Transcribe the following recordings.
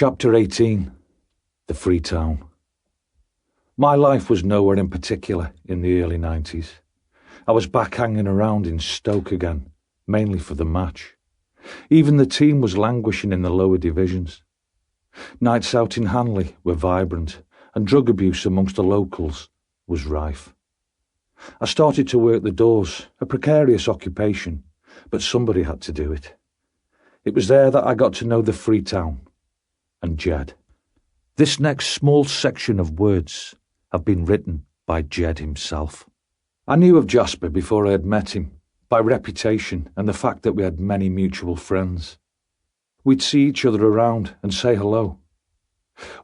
Chapter 18. The Freetown. My life was nowhere in particular in the early 90s. I was back hanging around in Stoke again, mainly for the match. Even the team was languishing in the lower divisions. Nights out in Hanley were vibrant, and drug abuse amongst the locals was rife. I started to work the doors, a precarious occupation, but somebody had to do it. It was there that I got to know the Freetown and Jed. This next small section of words have been written by Jed himself. I knew of Jasper before I had met him, by reputation and the fact that we had many mutual friends. We'd see each other around and say hello.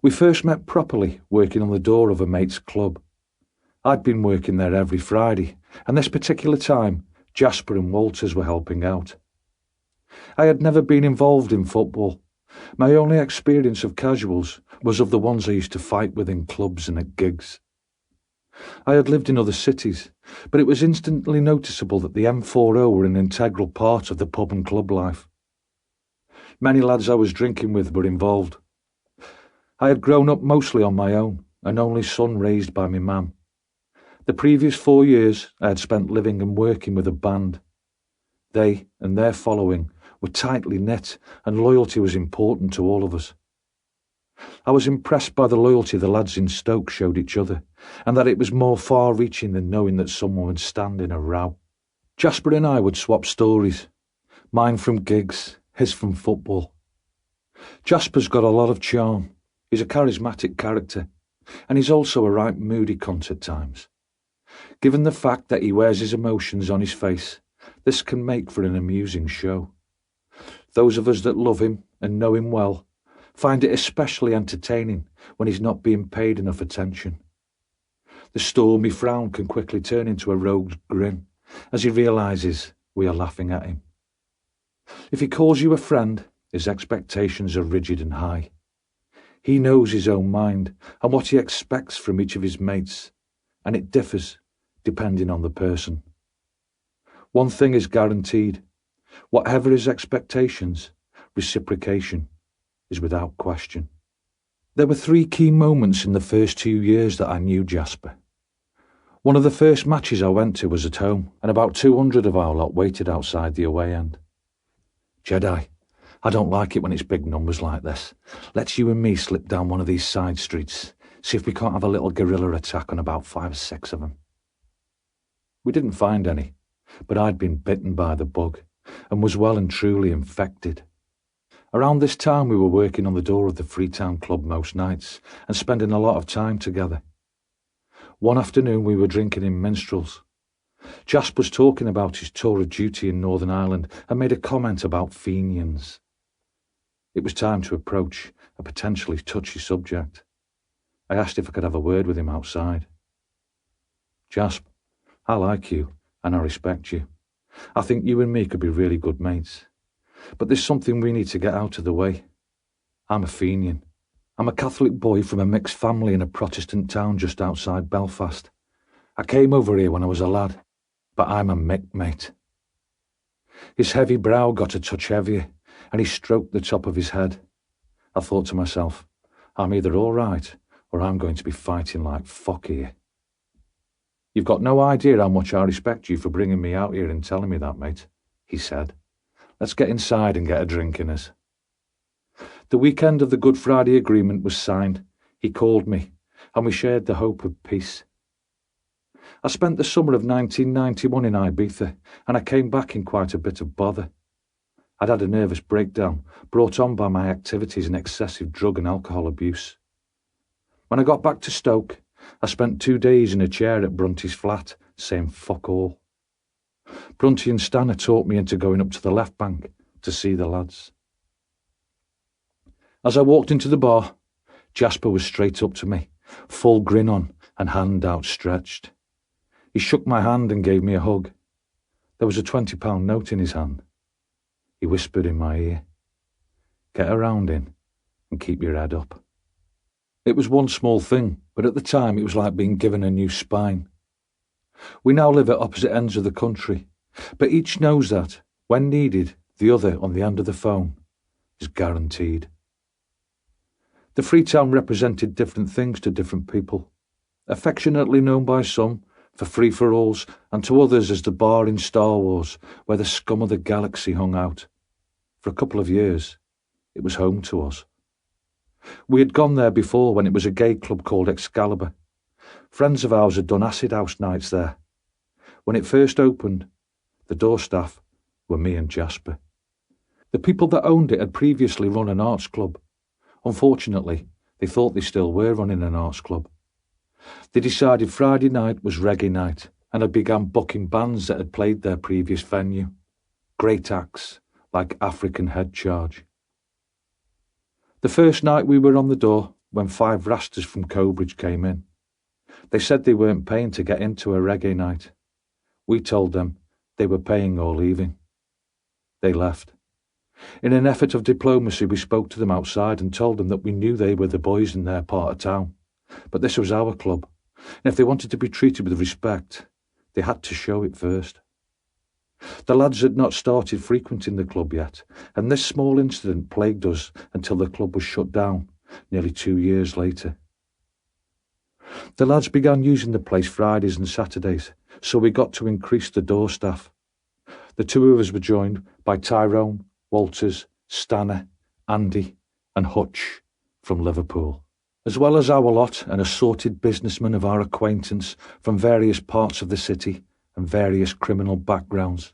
We first met properly working on the door of a mate's club. I'd been working there every Friday, and this particular time Jasper and Walters were helping out. I had never been involved in football. My only experience of casuals was of the ones I used to fight with in clubs and at gigs. I had lived in other cities, but it was instantly noticeable that the M40 were an integral part of the pub and club life. Many lads I was drinking with were involved. I had grown up mostly on my own, an only son raised by my mam. The previous 4 years I had spent living and working with a band. They and their following were tightly knit, and loyalty was important to all of us. I was impressed by the loyalty the lads in Stoke showed each other, and that it was more far-reaching than knowing that someone would stand in a row. Jasper and I would swap stories, mine from gigs, his from football. Jasper's got a lot of charm. He's a charismatic character, and he's also a right moody cunt at times. Given the fact that he wears his emotions on his face, this can make for an amusing show. Those of us that love him and know him well find it especially entertaining when he's not being paid enough attention. The stormy frown can quickly turn into a rogue's grin as he realises we are laughing at him. If he calls you a friend, his expectations are rigid and high. He knows his own mind and what he expects from each of his mates, and it differs depending on the person. One thing is guaranteed: whatever his expectations, reciprocation is without question. There were 3 key moments in the first 2 years that I knew Jasper. One of the first matches I went to was at home, and about 200 of our lot waited outside the away end. "Jedi, I don't like it when it's big numbers like this. Let's you and me slip down one of these side streets, see if we can't have a little guerrilla attack on about 5 or 6 of them." We didn't find any, but I'd been bitten by the bug and was well and truly infected. Around this time we were working on the door of the Freetown club most nights and spending a lot of time together. One afternoon we were drinking in Minstrels. Jasper was talking about his tour of duty in Northern Ireland and made a comment about Fenians. It was time to approach a potentially touchy subject. I asked if I could have a word with him outside. "Jasp, I like you and I respect you. I think you and me could be really good mates. But there's something we need to get out of the way. I'm a Fenian. I'm a Catholic boy from a mixed family in a Protestant town just outside Belfast. I came over here when I was a lad, but I'm a Mick, mate." His heavy brow got a touch heavier, and he stroked the top of his head. I thought to myself, I'm either all right, or I'm going to be fighting like fuck here. "You've got no idea how much I respect you for bringing me out here and telling me that, mate," he said. "Let's get inside and get a drink in us." The weekend of the Good Friday Agreement was signed. He called me, and we shared the hope of peace. I spent the summer of 1991 in Ibiza, and I came back in quite a bit of bother. I'd had a nervous breakdown brought on by my activities and excessive drug and alcohol abuse. When I got back to Stoke, I spent 2 days in a chair at Brunty's flat, saying fuck all. Brunty and Stan had talked me into going up to the left bank to see the lads. As I walked into the bar, Jasper was straight up to me, full grin on and hand outstretched. He shook my hand and gave me a hug. There was a £20 note in his hand. He whispered in my ear, "Get around in and keep your head up." It was one small thing, but at the time it was like being given a new spine. We now live at opposite ends of the country, but each knows that, when needed, the other on the end of the phone is guaranteed. The Freetown represented different things to different people, affectionately known by some for free-for-alls and to others as the bar in Star Wars where the scum of the galaxy hung out. For a couple of years, it was home to us. We had gone there before when it was a gay club called Excalibur. Friends of ours had done acid house nights there. When it first opened, the door staff were me and Jasper. The people that owned it had previously run an arts club. Unfortunately, they thought they still were running an arts club. They decided Friday night was reggae night and had begun booking bands that had played their previous venue. Great acts like African Head Charge. The first night we were on the door when 5 rastas from Cobridge came in. They said they weren't paying to get into a reggae night. We told them they were paying or leaving. They left. In an effort of diplomacy, we spoke to them outside and told them that we knew they were the boys in their part of town, but this was our club, and if they wanted to be treated with respect, they had to show it first. The lads had not started frequenting the club yet, and this small incident plagued us until the club was shut down nearly 2 years later. The lads began using the place Fridays and Saturdays, so we got to increase the door staff. The 2 of us were joined by Tyrone, Walters, Stanner, Andy and Hutch from Liverpool, as well as our lot and assorted businessmen of our acquaintance from various parts of the city and various criminal backgrounds.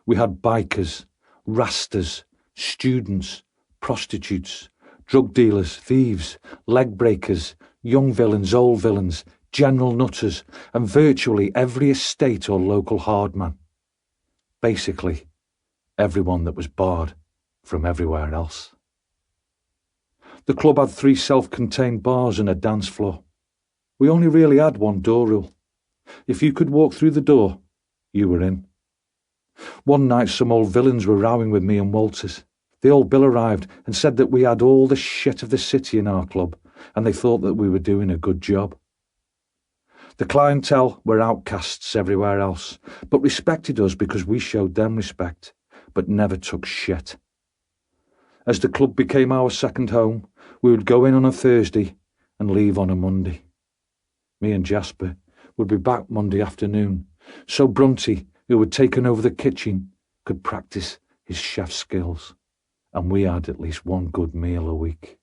We had bikers, rastas, students, prostitutes, drug dealers, thieves, leg breakers, young villains, old villains, general nutters, and virtually every estate or local hardman. Basically, everyone that was barred from everywhere else. The club had 3 self-contained bars and a dance floor. We only really had one door rule. If you could walk through the door, you were in. One night some old villains were rowing with me and Walters. The old Bill arrived and said that we had all the shit of the city in our club, and they thought that we were doing a good job. The clientele were outcasts everywhere else, but respected us because we showed them respect, but never took shit. As the club became our second home, we would go in on a Thursday and leave on a Monday. Me and Jasper would be back Monday afternoon, so Brunty, who had taken over the kitchen, could practice his chef skills, and we had at least one good meal a week.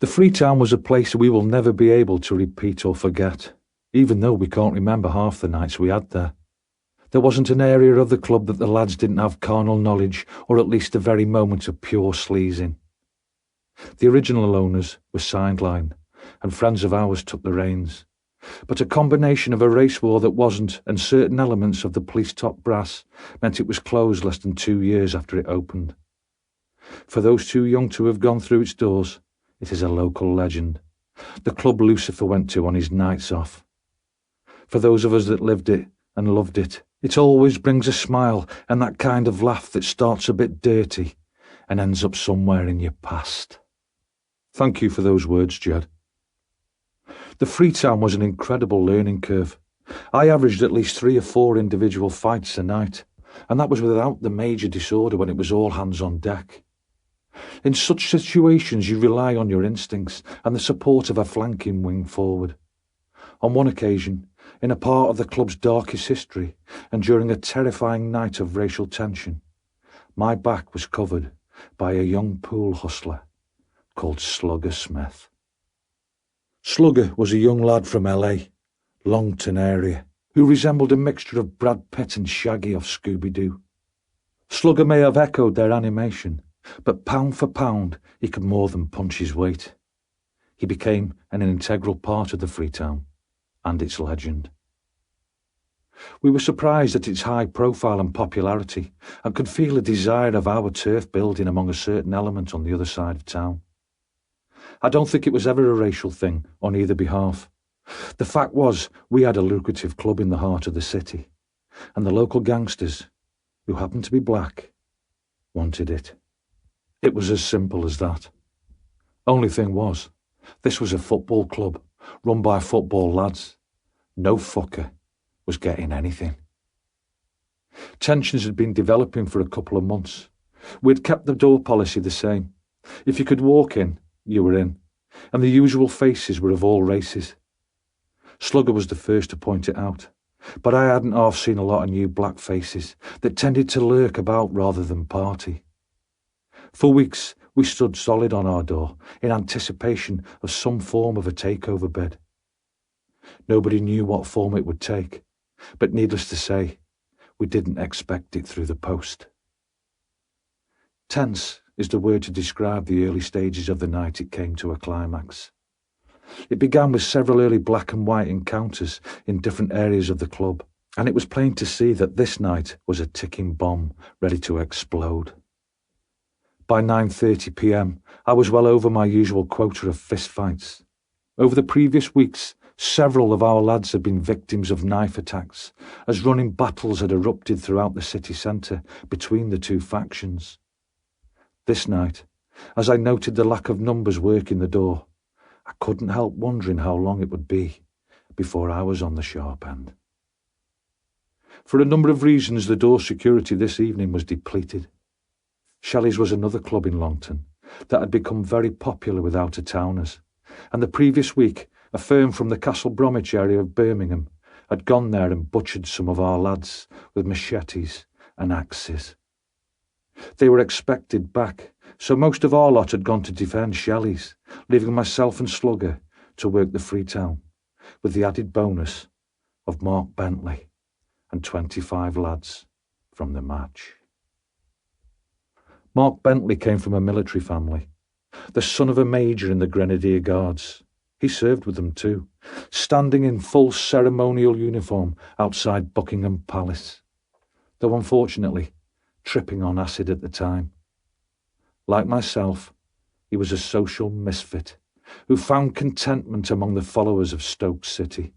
The Freetown was a place we will never be able to repeat or forget, even though we can't remember half the nights we had there. There wasn't an area of the club that the lads didn't have carnal knowledge, or at least a very moment of pure sleazing. The original owners were sidelined, and friends of ours took the reins. But a combination of a race war that wasn't, and certain elements of the police top brass, meant it was closed less than 2 years after it opened. For those too young to have gone through its doors, it is a local legend. The club Lucifer went to on his nights off. For those of us that lived it and loved it, it always brings a smile and that kind of laugh that starts a bit dirty and ends up somewhere in your past. Thank you for those words, Jed. The Freetown was an incredible learning curve. I averaged at least 3 or 4 individual fights a night, and that was without the major disorder when it was all hands on deck. In such situations you rely on your instincts and the support of a flanking wing forward. On one occasion, in a part of the club's darkest history, and during a terrifying night of racial tension, my back was covered by a young pool hustler called Slugger Smith. Slugger was a young lad from LA, Longton area, who resembled a mixture of Brad Pitt and Shaggy off Scooby-Doo. Slugger may have echoed their animation, but pound for pound he could more than punch his weight. He became an integral part of the Freetown and its legend. We were surprised at its high profile and popularity, and could feel a desire of our turf building among a certain element on the other side of town. I don't think it was ever a racial thing on either behalf. The fact was, we had a lucrative club in the heart of the city, and the local gangsters, who happened to be black, wanted it. It was as simple as that. Only thing was, this was a football club, run by football lads. No fucker was getting anything. Tensions had been developing for a couple of months. We'd kept the door policy the same. If you could walk in, you were in, and the usual faces were of all races. Slugger was the first to point it out, but I hadn't half seen a lot of new black faces that tended to lurk about rather than party. For weeks we stood solid on our door in anticipation of some form of a takeover bid. Nobody knew what form it would take, but needless to say, we didn't expect it through the post. Tense is the word to describe the early stages of the night it came to a climax. It began with several early black and white encounters in different areas of the club, and it was plain to see that this night was a ticking bomb ready to explode. By 9:30 p.m, I was well over my usual quota of fistfights. Over the previous weeks, several of our lads had been victims of knife attacks, as running battles had erupted throughout the city centre between the two factions. This night, as I noted the lack of numbers working the door, I couldn't help wondering how long it would be before I was on the sharp end. For a number of reasons, the door security this evening was depleted. Shelley's was another club in Longton that had become very popular with out-of-towners, and the previous week a firm from the Castle Bromwich area of Birmingham had gone there and butchered some of our lads with machetes and axes. They were expected back, so most of our lot had gone to defend Shelley's, leaving myself and Slugger to work the Freetown, with the added bonus of Mark Bentley and 25 lads from the match. Mark Bentley came from a military family, the son of a major in the Grenadier Guards. He served with them too, standing in full ceremonial uniform outside Buckingham Palace, though unfortunately tripping on acid at the time. Like myself, he was a social misfit who found contentment among the followers of Stoke City.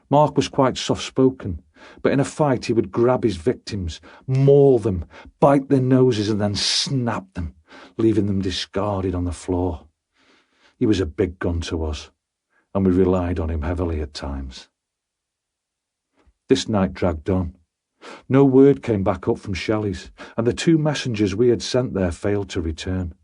Mark was quite soft-spoken, but in a fight he would grab his victims, maul them, bite their noses and then snap them, leaving them discarded on the floor. He was a big gun to us, and we relied on him heavily at times. This night dragged on. No word came back up from Shelley's, and the two messengers we had sent there failed to return.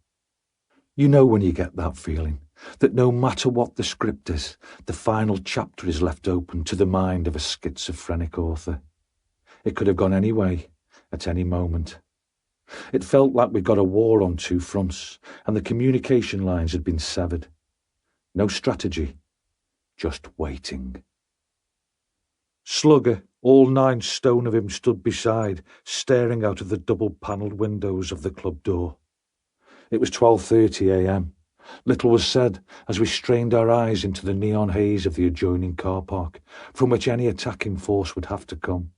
You know when you get that feeling, that no matter what the script is, the final chapter is left open to the mind of a schizophrenic author. It could have gone any way, at any moment. It felt like we'd got a war on two fronts, and the communication lines had been severed. No strategy, just waiting. Slugger, all 9 stone of him, stood beside, staring out of the double-panelled windows of the club door. It was 12:30 a.m. Little was said as we strained our eyes into the neon haze of the adjoining car park, from which any attacking force would have to come.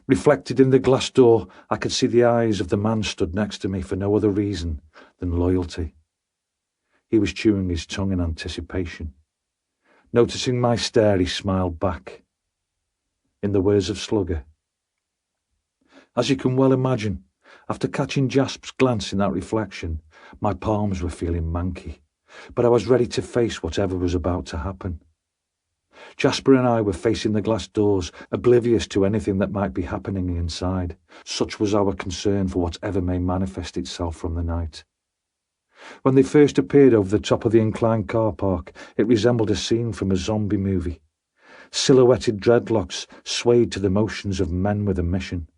Reflected in the glass door, I could see the eyes of the man stood next to me for no other reason than loyalty. He was chewing his tongue in anticipation. Noticing my stare, he smiled back. In the words of Slugger, as you can well imagine, after catching Jasper's glance in that reflection, my palms were feeling manky, but I was ready to face whatever was about to happen. Jasper and I were facing the glass doors, oblivious to anything that might be happening inside. Such was our concern for whatever may manifest itself from the night. When they first appeared over the top of the inclined car park, it resembled a scene from a zombie movie. Silhouetted dreadlocks swayed to the motions of men with a mission.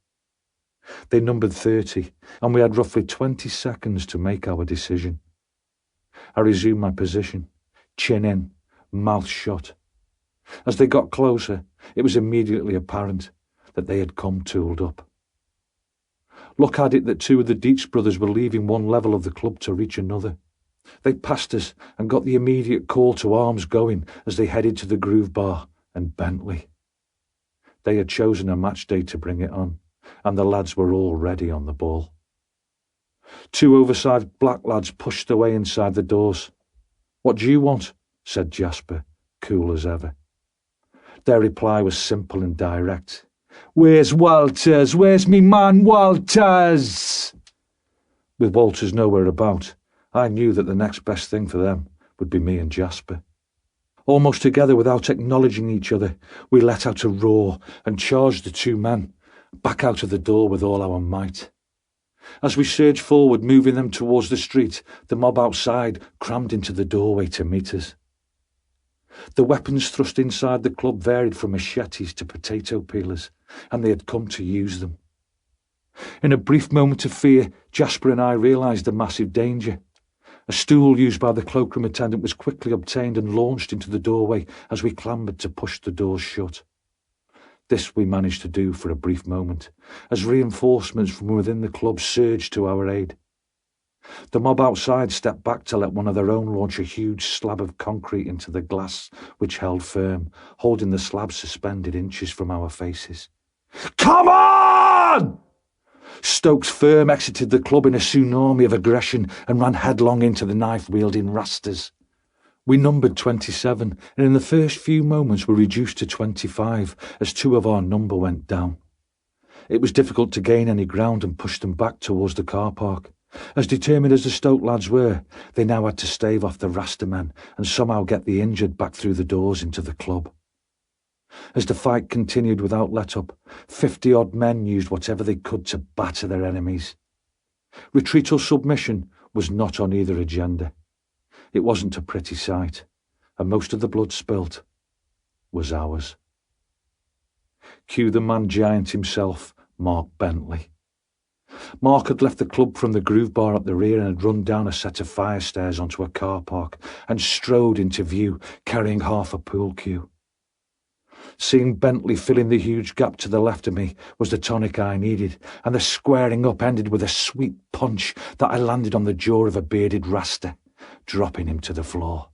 They numbered 30, and we had roughly 20 seconds to make our decision. I resumed my position, chin in, mouth shut. As they got closer, it was immediately apparent that they had come tooled up. Luck had it that 2 of the Dietz brothers were leaving one level of the club to reach another. They passed us and got the immediate call to arms going as they headed to the Groove Bar and Bentley. They had chosen a match day to bring it on, and the lads were already on the ball. 2 oversized black lads pushed their way inside the doors. "What do you want?" said Jasper, cool as ever. Their reply was simple and direct. "Where's Walters? Where's me man Walters?" With Walters nowhere about, I knew that the next best thing for them would be me and Jasper. Almost together, without acknowledging each other, we let out a roar and charged the 2 men, back out of the door with all our might. As we surged forward, moving them towards the street, the mob outside crammed into the doorway to meet us. The weapons thrust inside the club varied from machetes to potato peelers, and they had come to use them. In a brief moment of fear, Jasper and I realised the massive danger. A stool used by the cloakroom attendant was quickly obtained and launched into the doorway as we clambered to push the doors shut. This we managed to do for a brief moment, as reinforcements from within the club surged to our aid. The mob outside stepped back to let one of their own launch a huge slab of concrete into the glass, which held firm, holding the slab suspended inches from our faces. "Come on!" Stoke's firm exited the club in a tsunami of aggression and ran headlong into the knife-wielding Rastas. We numbered 27, and in the first few moments were reduced to 25 as 2 of our number went down. It was difficult to gain any ground and push them back towards the car park. As determined as the Stoke lads were, they now had to stave off the Rasta men and somehow get the injured back through the doors into the club. As the fight continued without let-up, 50-odd men used whatever they could to batter their enemies. Retreat or submission was not on either agenda. It wasn't a pretty sight, and most of the blood spilt was ours. Cue the man-giant himself, Mark Bentley. Mark had left the club from the Groove Bar at the rear and had run down a set of fire stairs onto a car park and strode into view, carrying half a pool cue. Seeing Bentley filling the huge gap to the left of me was the tonic I needed, and the squaring up ended with a sweet punch that I landed on the jaw of a bearded Rasta, dropping him to the floor.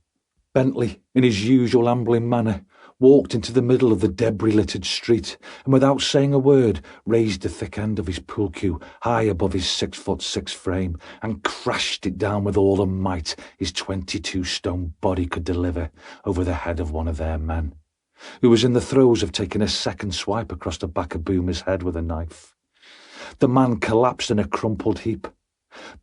Bentley, in his usual ambling manner, walked into the middle of the debris-littered street and without saying a word raised the thick end of his pool cue high above his 6'6" frame and crashed it down with all the might his 22-stone body could deliver over the head of one of their men, who was in the throes of taking a second swipe across the back of Boomer's head with a knife. The man collapsed in a crumpled heap.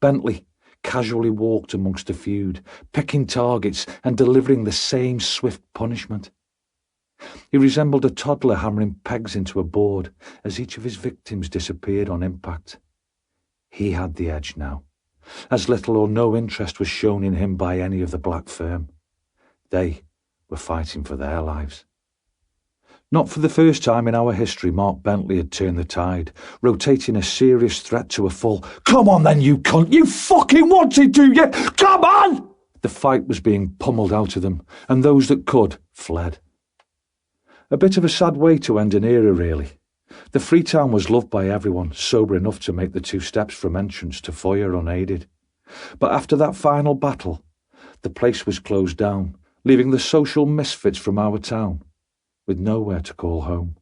Bentley casually walked amongst the feud, picking targets and delivering the same swift punishment. He resembled a toddler hammering pegs into a board as each of his victims disappeared on impact. He had the edge now, as little or no interest was shown in him by any of the black firm. They were fighting for their lives. Not for the first time in our history, Mark Bentley had turned the tide, rotating a serious threat to a full, "Come on then, you cunt! You fucking wanted to, yeah? Come on!" The fight was being pummeled out of them, and those that could fled. A bit of a sad way to end an era, really. The Freetown was loved by everyone, sober enough to make the 2 steps from entrance to foyer unaided. But after that final battle, the place was closed down, leaving the social misfits from our town with nowhere to call home.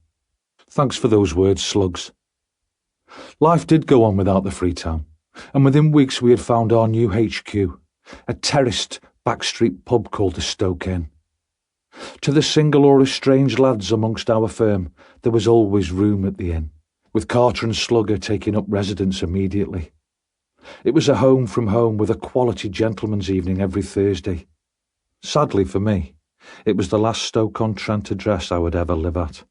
Thanks for those words, slugs. Life did go on without the Freetown, and within weeks we had found our new HQ, a terraced backstreet pub called the Stoke Inn. To the single or estranged lads amongst our firm, there was always room at the inn, with Carter and Slugger taking up residence immediately. It was a home from home with a quality gentleman's evening every Thursday. Sadly for me, it was the last Stoke-on-Trent address I would ever live at.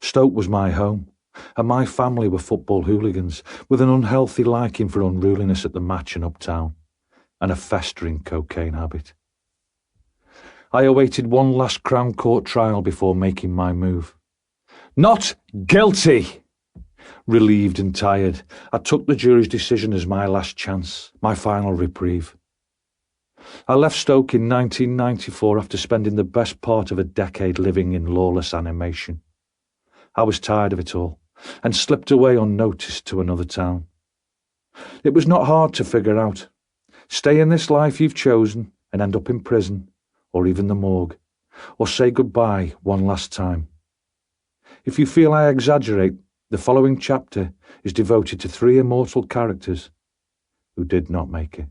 Stoke was my home, and my family were football hooligans with an unhealthy liking for unruliness at the match and uptown, and a festering cocaine habit. I awaited one last Crown Court trial before making my move. Not guilty! Relieved and tired, I took the jury's decision as my last chance, my final reprieve. I left Stoke in 1994 after spending the best part of a decade living in lawless animation. I was tired of it all, and slipped away unnoticed to another town. It was not hard to figure out. Stay in this life you've chosen and end up in prison, or even the morgue, or say goodbye one last time. If you feel I exaggerate, the following chapter is devoted to 3 immortal characters who did not make it.